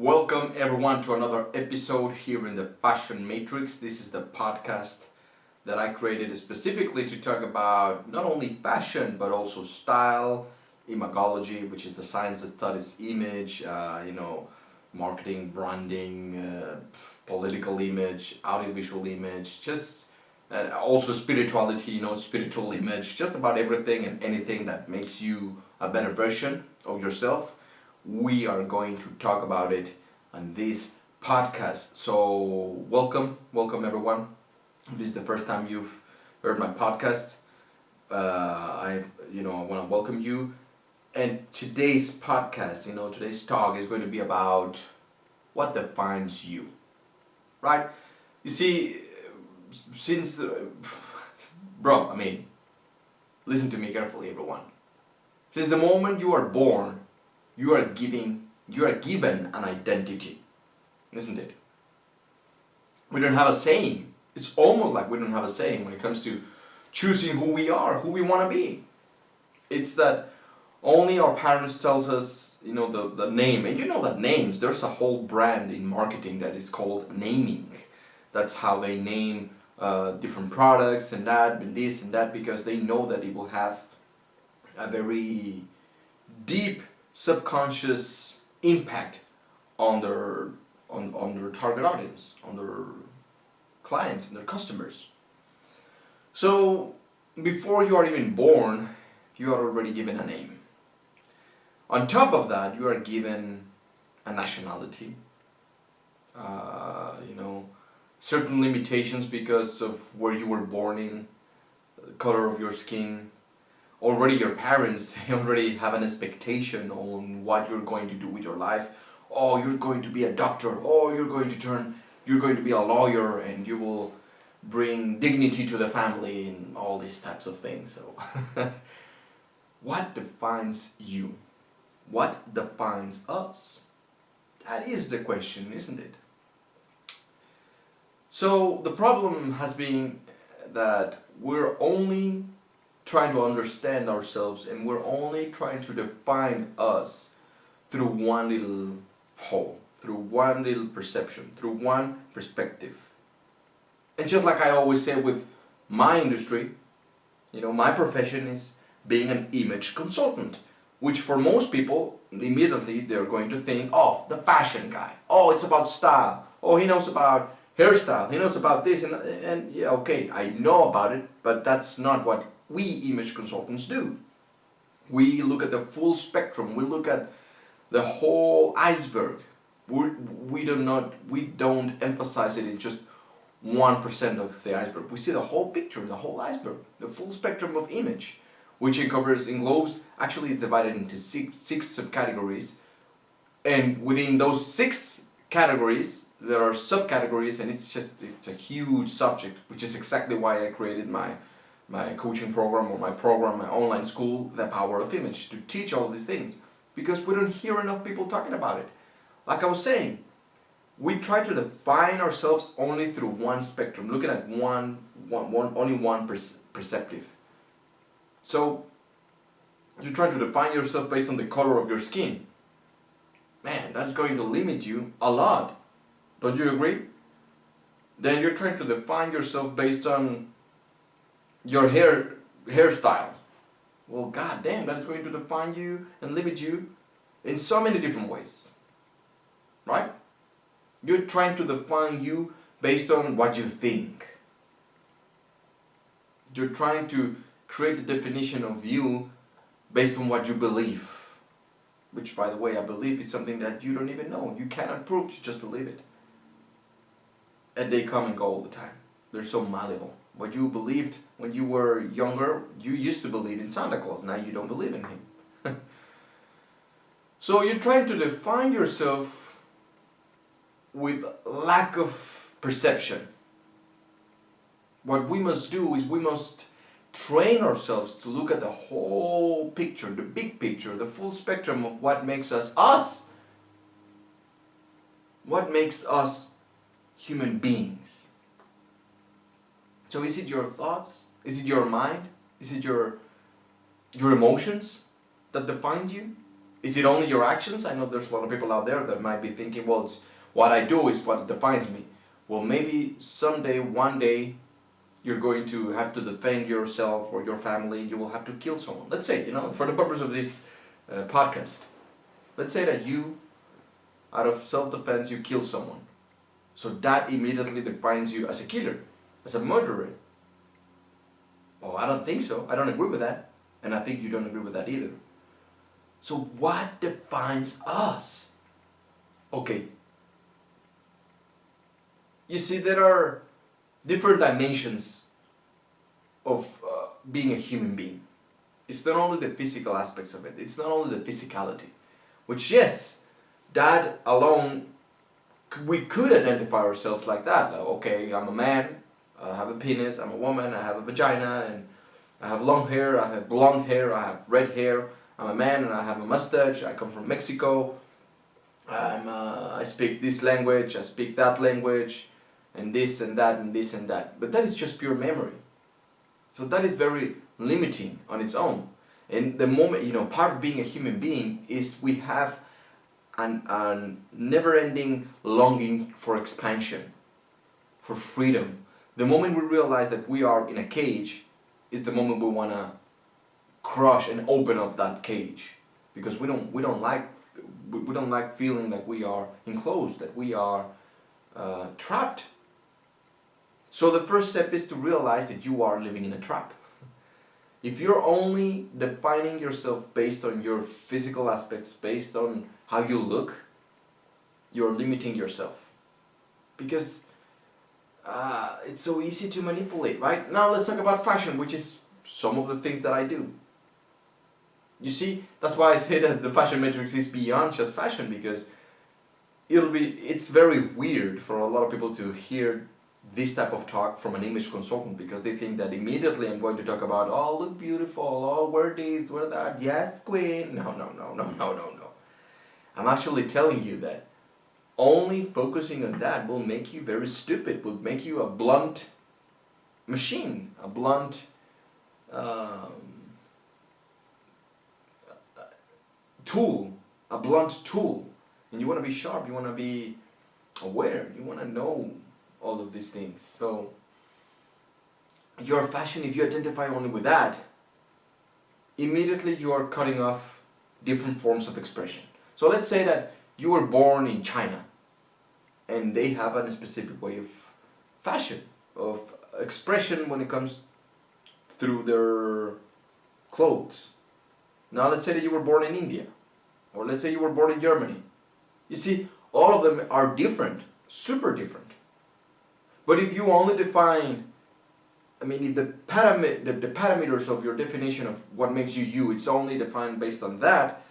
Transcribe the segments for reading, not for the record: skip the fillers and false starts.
Welcome everyone to another episode here in the Fashion Matrix. This is the podcast that I created specifically to talk about not only fashion but also style, imagology, which is the science that studies image, marketing, branding, political image, audiovisual image, just also spirituality, spiritual image, just about everything and anything that makes you a better version of yourself. We are going to talk about it on this podcast. So welcome everyone. If this is the first time you've heard my podcast, I want to welcome you. And today's podcast, today's talk is going to be about what defines you, right? You see, listen to me carefully, everyone. Since the moment you are born, you are given an identity, isn't it? We don't have a saying. It's almost like we don't have a saying when it comes to choosing who we are, who we want to be. It's that only our parents tells us, the name. And that names, there's a whole brand in marketing that is called naming. That's how they name different products and that and this and that, because they know that it will have a very deep subconscious impact on their target audience, on their clients and their customers. So before you are even born, you are already given a name. On top of that, you are given a nationality, certain limitations because of where you were born in, the color of your skin. Already your parents, they already have an expectation on what you're going to do with your life. Oh, you're going to be a doctor. Oh, you're going to be a lawyer, and you will bring dignity to the family and all these types of things. So, what defines you? What defines us? That is the question, isn't it? So, the problem has been that we're only trying to understand ourselves, and we're only trying to define us through one little hole, through one little perception, through one perspective. And just like I always say with my industry, my profession is being an image consultant, which for most people, immediately they're going to think of the fashion guy. Oh, it's about style. Oh, he knows about hairstyle. He knows about this. And yeah, okay, I know about it, but that's not what we image consultants do. We look at the full spectrum. We look at the whole iceberg. We don't emphasize it in just 1% of the iceberg. We see the whole picture, the whole iceberg, the full spectrum of image, which it covers in globes. Actually, it's divided into six subcategories, and within those 6 categories, there are subcategories, and it's a huge subject, which is exactly why I created my coaching program, or my online school, The Power of Image, to teach all these things, because we don't hear enough people talking about it. Like I was saying, we try to define ourselves only through one spectrum, looking at only one perceptive. So you try to define yourself based on the color of your skin. Man, that's going to limit you a lot. Don't you agree? Then you're trying to define yourself based on your hairstyle. Well, goddamn, that is going to define you and limit you in so many different ways, right? You're trying to define you based on what you think. You're trying to create the definition of you based on what you believe, which, by the way, I believe is something that you don't even know. You cannot prove, you just believe it. And they come and go all the time. They're so malleable. What you believed when you were younger, you used to believe in Santa Claus. Now you don't believe in him. So you're trying to define yourself with lack of perception. What we must do is we must train ourselves to look at the whole picture, the big picture, the full spectrum of what makes us us. What makes us human beings. So is it your thoughts? Is it your mind? Is it your emotions that define you? Is it only your actions? I know there's a lot of people out there that might be thinking, well, it's what I do is what defines me. Well, maybe someday, one day, you're going to have to defend yourself or your family. You will have to kill someone. Let's say, for the purpose of this podcast, let's say that you, out of self-defense, you kill someone. So that immediately defines you as a killer, as a murderer. Well, I don't think so. I don't agree with that. And I think you don't agree with that either. So what defines us? Okay. You see, there are different dimensions of being a human being. It's not only the physical aspects of it. It's not only the physicality. Which, yes, that alone, we could identify ourselves like that. Like, okay, I'm a man, I have a penis, I'm a woman, I have a vagina, and I have long hair, I have blonde hair, I have red hair. I'm a man and I have a mustache, I come from Mexico, I speak this language, I speak that language, and this and that and this and that. But that is just pure memory. So that is very limiting on its own. And the moment, part of being a human being is we have an never-ending longing for expansion, for freedom. The moment we realize that we are in a cage is the moment we want to crush and open up that cage, because we don't like feeling that we are enclosed, that we are trapped. So the first step is to realize that you are living in a trap. If you're only defining yourself based on your physical aspects, based on how you look, you're limiting yourself. Because it's so easy to manipulate, right? Now let's talk about fashion, which is some of the things that I do. You see, that's why I say that the fashion matrix is beyond just fashion, because it's very weird for a lot of people to hear this type of talk from an image consultant, because they think that immediately I'm going to talk about, oh, look beautiful, oh, wear this, wear that, yes, queen. No. I'm actually telling you that only focusing on that will make you very stupid, will make you a blunt machine, a blunt tool, and you want to be sharp, you want to be aware, you want to know all of these things. So your fashion, if you identify only with that, immediately you are cutting off different forms of expression. So let's say that you were born in China and they have a specific way of fashion, of expression when it comes through their clothes. Now let's say that you were born in India, or let's say you were born in Germany. You see, all of them are different, super different. But if you only define, if the parameters of your definition of what makes you, it's only defined based on that,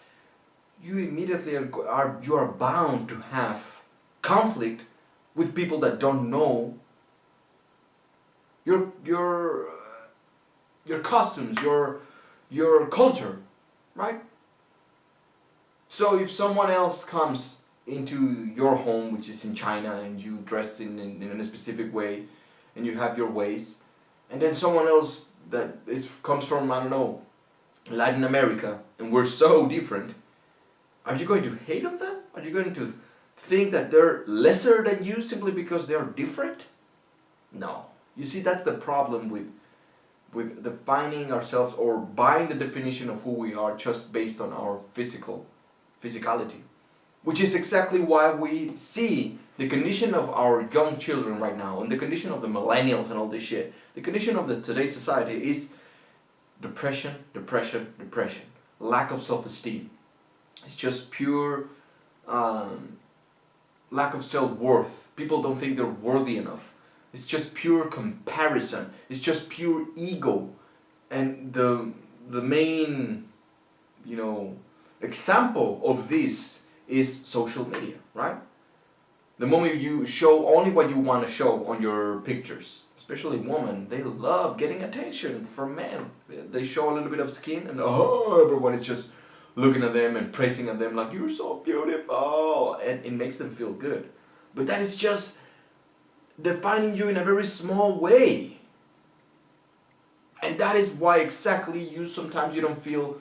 you immediately are bound to have conflict with people that don't know your costumes, your culture, right? So if someone else comes into your home, which is in China, and you dress in a specific way, and you have your ways, and then someone else that comes from, Latin America, and we're so different, are you going to hate on them? Are you going to think that they're lesser than you simply because they're different? No. You see, that's the problem with defining ourselves or buying the definition of who we are just based on our physicality. Which is exactly why we see the condition of our young children right now, and the condition of the millennials and all this shit. The condition of today's society is depression, lack of self-esteem. It's just pure lack of self-worth. People don't think they're worthy enough. It's just pure comparison. It's just pure ego. And the main, example of this is social media, right? The moment you show only what you want to show on your pictures, especially women, they love getting attention from men. They show a little bit of skin and everyone is just looking at them and praising at them like, you're so beautiful, and it makes them feel good. But that is just defining you in a very small way. And that is why exactly sometimes you don't feel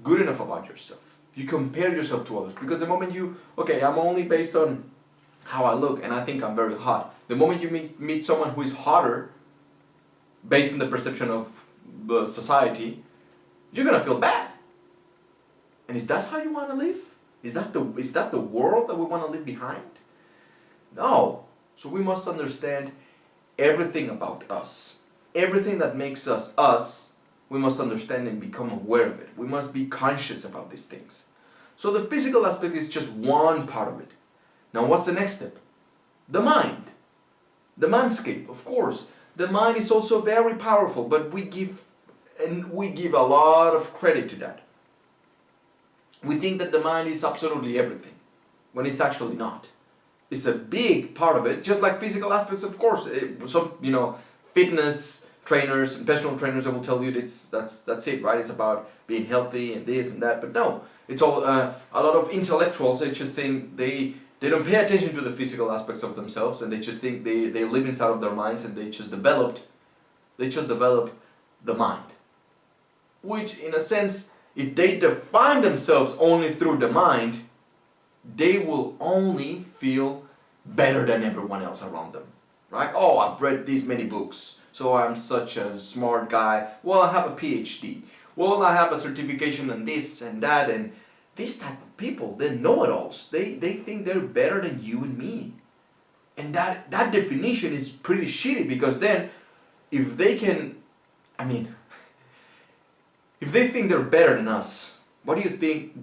good enough about yourself. You compare yourself to others. Because the moment okay, I'm only based on how I look and I think I'm very hot. The moment you meet someone who is hotter, based on the perception of the society, you're gonna feel bad. And is that how you want to live? Is that the world that we want to leave behind? No. So we must understand everything about us. Everything that makes us us, we must understand and become aware of it. We must be conscious about these things. So the physical aspect is just one part of it. Now what's the next step? The mind. The mindscape, of course. The mind is also very powerful, but we give a lot of credit to that. We think that the mind is absolutely everything, when it's actually not. It's a big part of it, just like physical aspects, of course. Some, fitness trainers and personal trainers that will tell you that's it, right? It's about being healthy and this and that. But no, it's all a lot of intellectuals. They just think they don't pay attention to the physical aspects of themselves, and they just think they live inside of their minds, and they just develop the mind. Which, in a sense, if they define themselves only through the mind, they will only feel better than everyone else around them, right? Oh, I've read these many books, so I'm such a smart guy. Well, I have a PhD. Well, I have a certification in this and that, and this type of people, they're know-it-alls. They think they're better than you and me. And that definition is pretty shitty, because then, if they can, if they think they're better than us, what do you think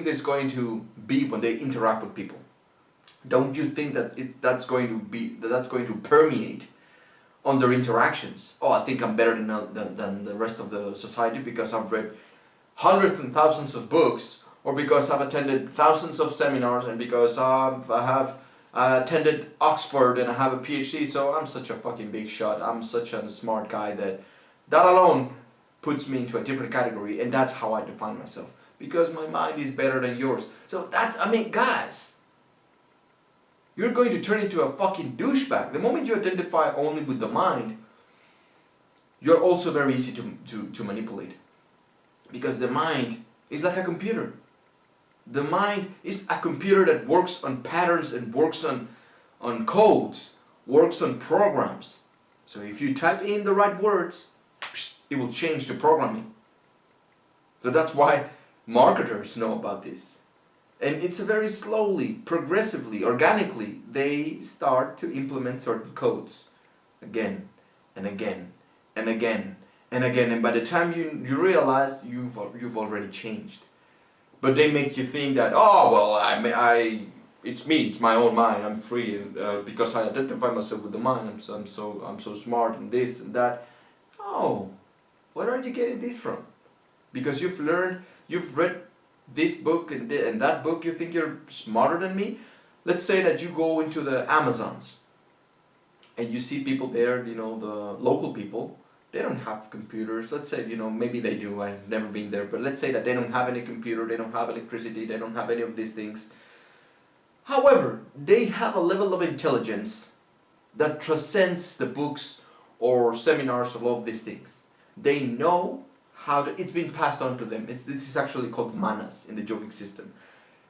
there's going to be when they interact with people? Don't you think that that's going to permeate on their interactions? Oh, I think I'm better than the rest of the society because I've read hundreds and thousands of books, or because I've attended thousands of seminars, and because I have attended Oxford and I have a PhD, so I'm such a fucking big shot. I'm such a smart guy that alone puts me into a different category, and that's how I define myself. Because my mind is better than yours. So guys, you're going to turn into a fucking douchebag. The moment you identify only with the mind, you're also very easy to manipulate. Because the mind is like a computer. The mind is a computer that works on patterns and works on codes, works on programs. So if you type in the right words, it will change the programming. So that's why marketers know about this. And it's very slowly, progressively, organically, they start to implement certain codes again and again and again and again. And by the time you realize, you've already changed. But they make you think that, oh, well, it's me, it's my own mind, I'm free, and because I identify myself with the mind, I'm so smart and this and that. Oh, where are you getting this from? Because you've read this book and that book, you think you're smarter than me? Let's say that you go into the Amazons and you see people there, the local people, they don't have computers. Let's say, maybe they do, I've never been there, but let's say that they don't have any computer, they don't have electricity, they don't have any of these things. However, they have a level of intelligence that transcends the books or seminars of all of these things. They know how to, it's been passed on to them. This is actually called manas in the yogic system.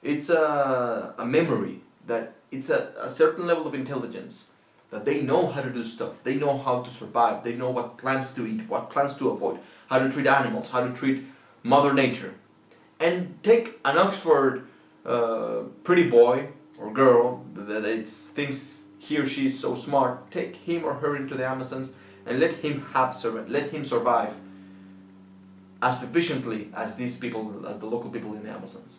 It's a memory, that it's a certain level of intelligence, that they know how to do stuff, they know how to survive, they know what plants to eat, what plants to avoid, how to treat animals, how to treat Mother Nature. And take an Oxford pretty boy or girl that thinks he or she is so smart, take him or her into the Amazons and let him survive as efficiently as these people, as the local people in the Amazons.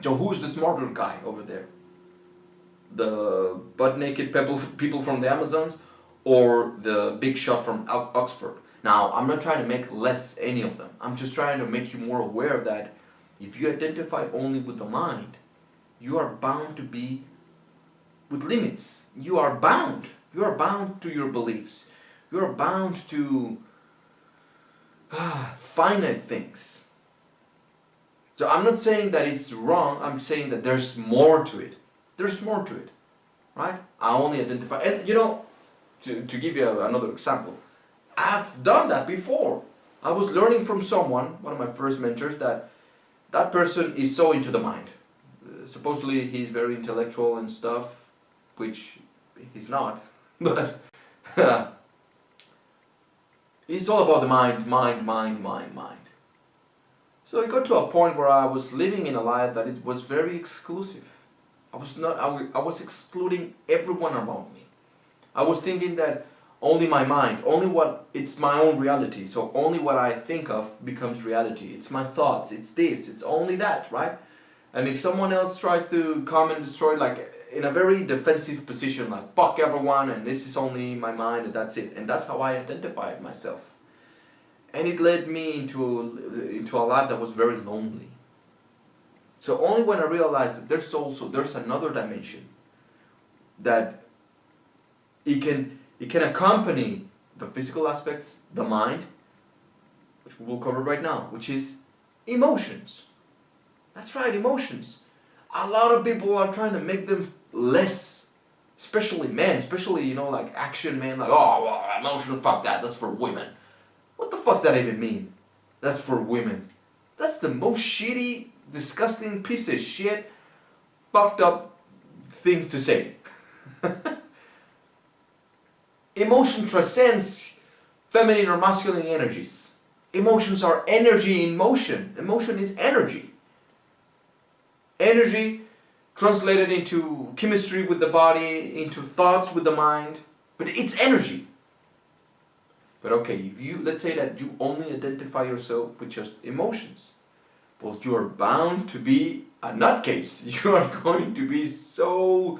So who's the smarter guy over there? The butt-naked people from the Amazons, or the big shot from Oxford? Now, I'm not trying to make less any of them. I'm just trying to make you more aware that if you identify only with the mind, you are bound to be with limits. You are bound. You are bound to your beliefs. You are bound to finite things. So I'm not saying that it's wrong. I'm saying that there's more to it. There's more to it, right? I only identify, and to give you another example, I've done that before. I was learning from someone, one of my first mentors, that that person is so into the mind. Supposedly he's very intellectual and stuff, which he's not, but it's all about the mind. So it got to a point where I was living in a life that it was very exclusive. I was excluding everyone around me. I was thinking that only my mind, it's my own reality. So only what I think of becomes reality. It's my thoughts, it's this, it's only that, right? And if someone else tries to come and destroy, like in a very defensive position, like fuck everyone and this is only my mind and that's it. And that's how I identified myself. And it led me into a life that was very lonely. So only when I realized that there's another dimension that it can accompany the physical aspects, the mind, which we will cover right now, which is emotions. That's right, emotions. A lot of people are trying to make them less, especially men, especially, like action men, like, oh, well, emotional, fuck that, that's for women. What the fuck's that even mean? That's for women. That's the most shitty, disgusting piece of shit, fucked up thing to say. Emotion transcends feminine or masculine energies. Emotions are energy in motion. Emotion is energy. Energy translated into chemistry with the body, into thoughts with the mind, but it's energy. But okay, let's say that you only identify yourself with just emotions, well, you are bound to be a nutcase. You are going to be so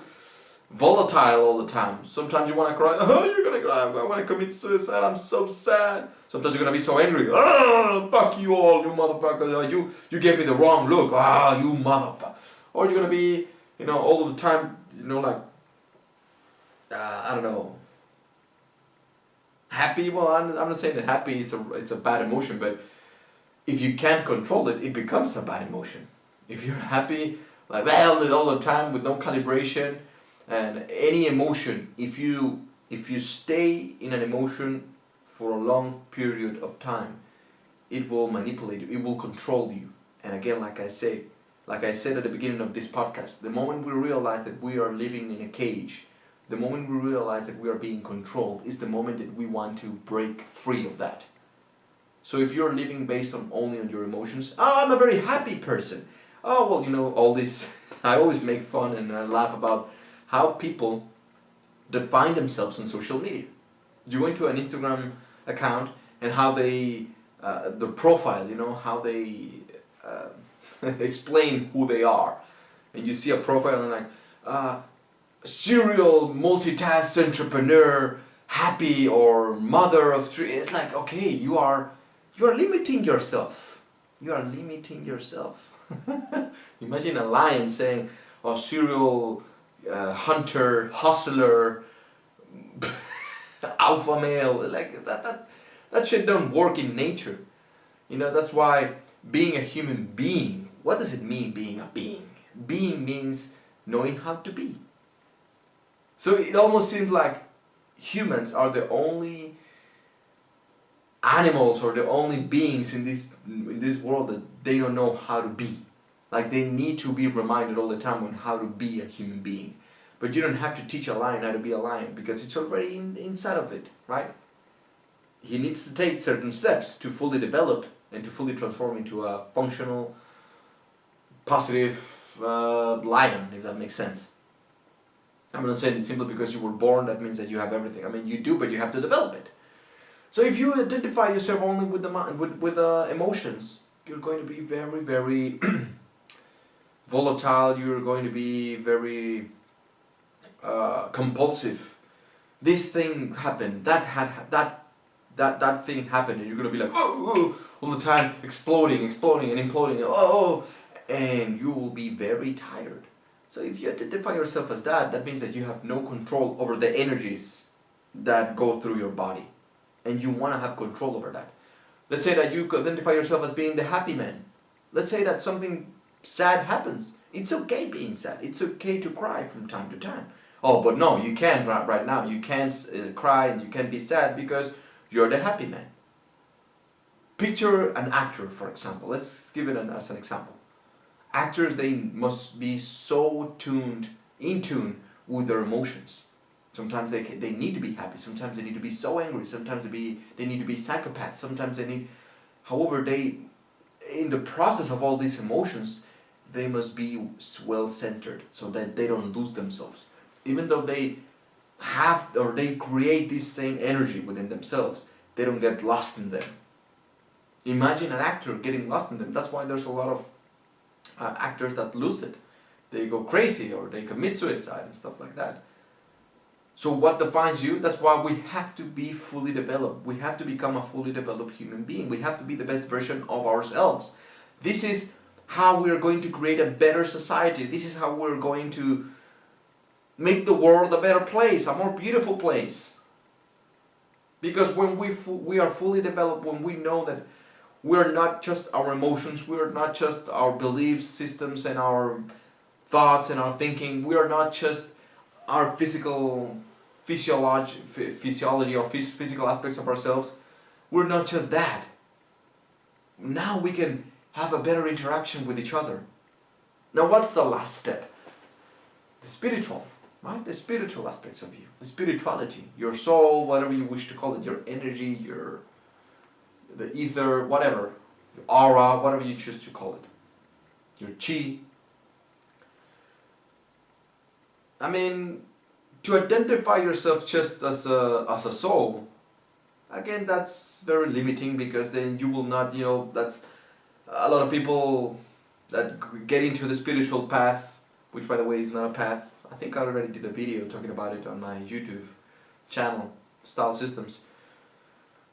volatile all the time. Sometimes you want to cry, oh, you're going to cry, I want to commit suicide, I'm so sad. Sometimes you're going to be so angry, oh, fuck you all, you motherfucker, you gave me the wrong look, you motherfucker. Or you're going to be, all of the time, like, I don't know, happy. Well, I'm not saying that happy is it's a bad emotion, but if you can't control it, it becomes a bad emotion. If you're happy, like all the time with no calibration, and any emotion, if you stay in an emotion for a long period of time, it will manipulate you, it will control you. And again, like I said at the beginning of this podcast, the moment we realize that we are living in a cage, the moment we realize that we are being controlled, is the moment that we want to break free of that. So if you're living based only on your emotions, I'm a very happy person. Oh, well, all this, I always make fun and laugh about how people define themselves on social media. You go into an Instagram account and how they, the profile, how they explain who they are. And you see a profile and like, serial multitask entrepreneur, happy, or mother of three. It's like, okay, you are limiting yourself. You are limiting yourself. Imagine a lion saying, serial hunter, hustler, alpha male. Like that shit don't work in nature. That's why being a human being, what does it mean being a being? Being means knowing how to be. So it almost seems like humans are the only animals or the only beings in this world that they don't know how to be. Like they need to be reminded all the time on how to be a human being. But you don't have to teach a lion how to be a lion because it's already inside of it, right? He needs to take certain steps to fully develop and to fully transform into a functional, positive lion, if that makes sense. I'm not saying it simply because you were born, that means that you have everything. I mean, you do, but you have to develop it. So if you identify yourself only with the mind, with emotions, you're going to be very, very volatile. You're going to be very compulsive. This thing happened. That thing happened, and you're going to be like, oh, all the time, exploding, and imploding. And you will be very tired. So if you identify yourself as that means that you have no control over the energies that go through your body. And you want to have control over that. Let's say that you identify yourself as being the happy man. Let's say that something sad happens. It's okay being sad. It's okay to cry from time to time. Oh, but no, you can't right now. You can't cry and you can't be sad because you're the happy man. Picture an actor, for example. Let's give it as an example. actors, they must be so in tune with their emotions. Sometimes they need to be happy. Sometimes they need to be so angry. Sometimes they need to be psychopaths. Sometimes they need, however, in the process of all these emotions, they must be well centered so that they don't lose themselves. Even though they have or they create this same energy within themselves, they don't get lost in them. Imagine an actor getting lost in them. That's why there's a lot of actors that lose it. They go crazy or they commit suicide and stuff like that. So what defines you? That's why we have to be fully developed. We have to become a fully developed human being. We have to be the best version of ourselves. This is how we are going to create a better society. This is how we're going to make the world a better place, a more beautiful place. Because when we are fully developed, when we know that we're not just our emotions, we're not just our belief systems and our thoughts and our thinking, we are not just our physiology or physical aspects of ourselves, we're not just that. Now we can have a better interaction with each other. Now what's the last step? The spiritual, right? The spiritual aspects of you, the spirituality, your soul, whatever you wish to call it, your energy, the ether, whatever, your aura, whatever you choose to call it, your chi. I mean, to identify yourself just as a soul, again, that's very limiting, because then you will not, that's a lot of people that get into the spiritual path, which by the way is not a path. I think I already did a video talking about it on my YouTube channel, Style Systems.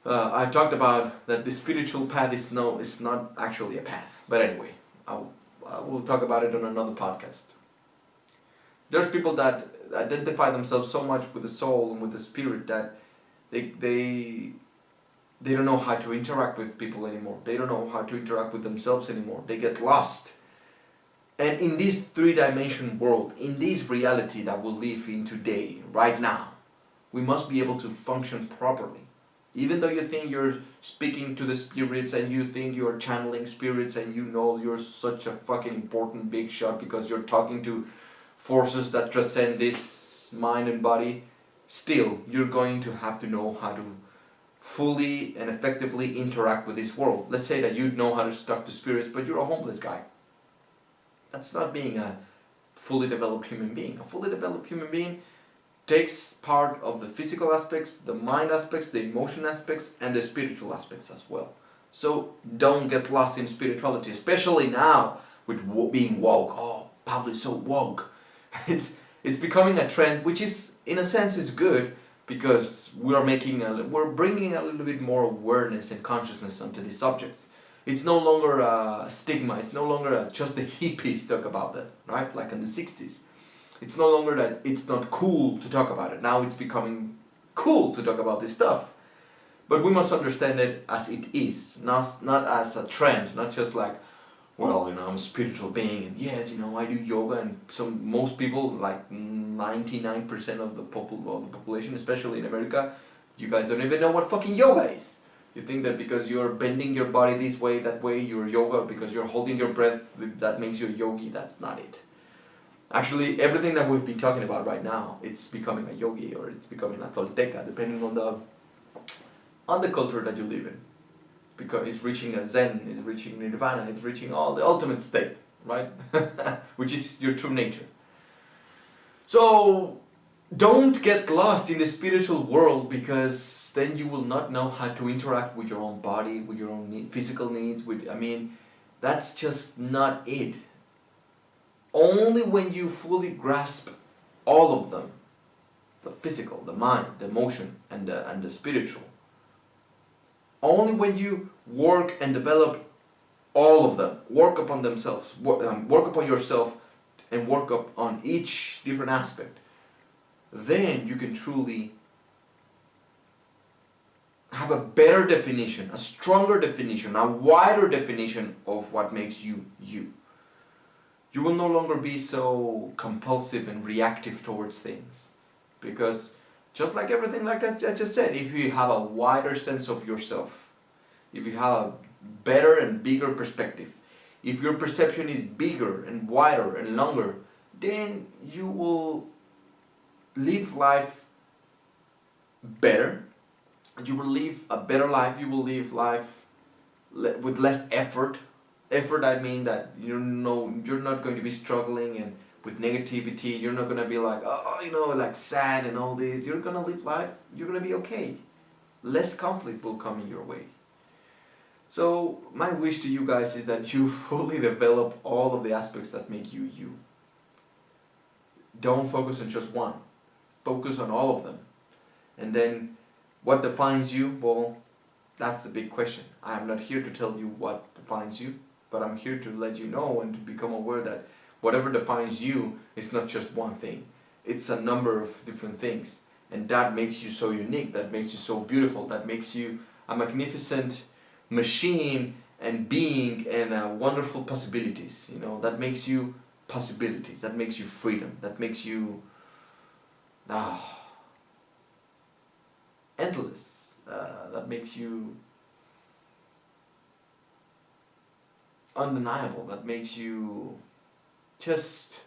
I talked about that the spiritual path is not actually a path. But anyway, I will talk about it on another podcast. There's people that identify themselves so much with the soul and with the spirit that they don't know how to interact with people anymore. They don't know how to interact with themselves anymore. They get lost. And in this three-dimension world, in this reality that we live in today, right now, we must be able to function properly. Even though you think you're speaking to the spirits and you think you're channeling spirits and you know you're such a fucking important big shot because you're talking to forces that transcend this mind and body, still, you're going to have to know how to fully and effectively interact with this world. Let's say that you know how to talk to spirits, but you're a homeless guy. That's not being a fully developed human being. A fully developed human being takes part of the physical aspects, the mind aspects, the emotion aspects, and the spiritual aspects as well. So don't get lost in spirituality, especially now with being woke. Oh, Pablo is so woke. It's becoming a trend, which is, in a sense, is good, because we're bringing a little bit more awareness and consciousness onto these subjects. It's no longer a stigma. It's no longer just the hippies talk about that, right? Like in the 60s. It's no longer that it's not cool to talk about it. Now it's becoming cool to talk about this stuff. But we must understand it as it is, not as a trend, not just like, well, I'm a spiritual being, and yes, I do yoga, and most people, like 99% of the population, especially in America, you guys don't even know what fucking yoga is. You think that because you're bending your body this way, that way, you're yoga, because you're holding your breath, that makes you a yogi. That's not it. Actually, everything that we've been talking about right now, it's becoming a yogi, or it's becoming a tolteca, depending on the culture that you live in. Because it's reaching a Zen, it's reaching Nirvana, it's reaching all the ultimate state, right? Which is your true nature. So don't get lost in the spiritual world, because then you will not know how to interact with your own body, with your own physical needs. That's just not it. Only when you fully grasp all of them, the physical, the mind, the emotion, and the spiritual, only when you work and develop all of them, work upon themselves, work upon yourself, and work up on each different aspect, then you can truly have a better definition, a stronger definition, a wider definition of what makes you you. You will no longer be so compulsive and reactive towards things, because just like everything, like I just said, if you have a wider sense of yourself, if you have a better and bigger perspective, if your perception is bigger and wider and longer, then you will live life better. You will live a better life. You will live life with less effort. Effort, I mean that you're not going to be struggling and with negativity. You're not gonna be like, oh, like sad and all this. You're gonna live life. You're gonna be okay. Less conflict will come in your way. So my wish to you guys is that you fully develop all of the aspects that make you you. Don't focus on just one. Focus on all of them. And then what defines you? Well, that's the big question. I am not here to tell you what defines you, but I'm here to let you know and to become aware that whatever defines you is not just one thing. It's a number of different things. And that makes you so unique, that makes you so beautiful, that makes you a magnificent machine and being and wonderful possibilities. That makes you possibilities, that makes you freedom, that makes you endless, that makes you undeniable, that makes you just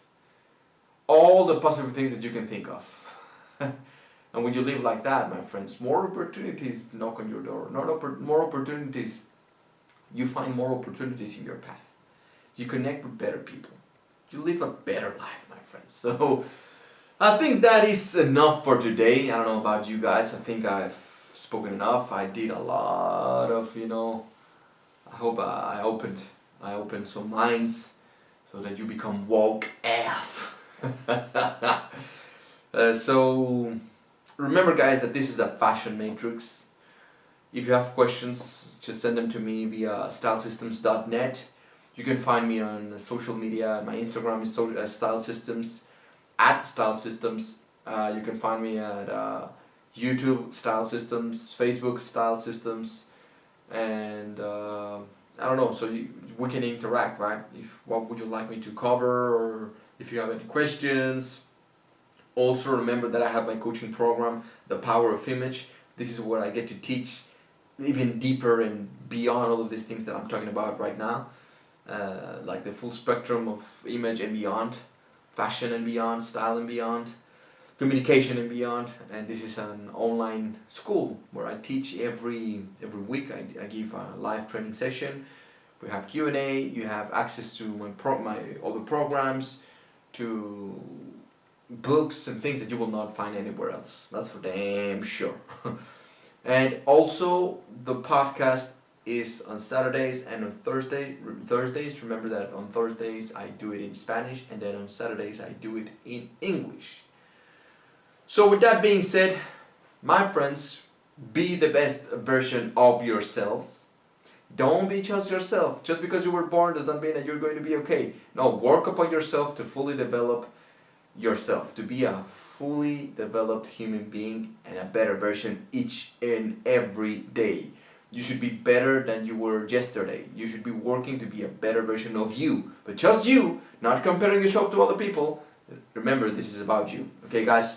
all the positive things that you can think of. And when you live like that, my friends, more opportunities knock on your door. More opportunities, you find more opportunities in your path. You connect with better people. You live a better life, my friends. So I think that is enough for today. I don't know about you guys. I think I've spoken enough. I did a lot of, I hope I opened some minds so that you become woke AF. So remember, guys, that this is the Fashion Matrix. If you have questions, just send them to me via stylesystems.net. You can find me on social media. My Instagram is @stylesystems, @stylesystems. You can find me at YouTube Style Systems, Facebook Style Systems, and I don't know. So we can interact, right? What would you like me to cover, or if you have any questions. Also remember that I have my coaching program, The Power of Image. This is where I get to teach even deeper and beyond all of these things that I'm talking about right now. Like the full spectrum of image and beyond, fashion and beyond, style and beyond, communication and beyond. And this is an online school where I teach every week. I give a live training session. We have Q&A. You have access to my other programs, to books and things that you will not find anywhere else. That's for damn sure. And also the podcast is on Saturdays and on Thursdays. Remember that on Thursdays I do it in Spanish, and then on Saturdays I do it in English. So with that being said, my friends, be the best version of yourselves. Don't be just yourself. Just because you were born does not mean that you're going to be okay. No, work upon yourself to fully develop yourself, to be a fully developed human being and a better version each and every day. You should be better than you were yesterday. You should be working to be a better version of you, but just you, not comparing yourself to other people. Remember, this is about you. Okay, guys?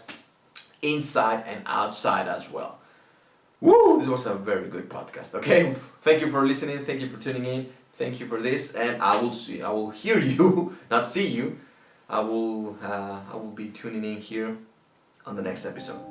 Inside and outside as well. Woo! This was a very good podcast. Okay, thank you for listening. Thank you for tuning in. Thank you for this, and I will hear you, not see you. I will be tuning in here on the next episode.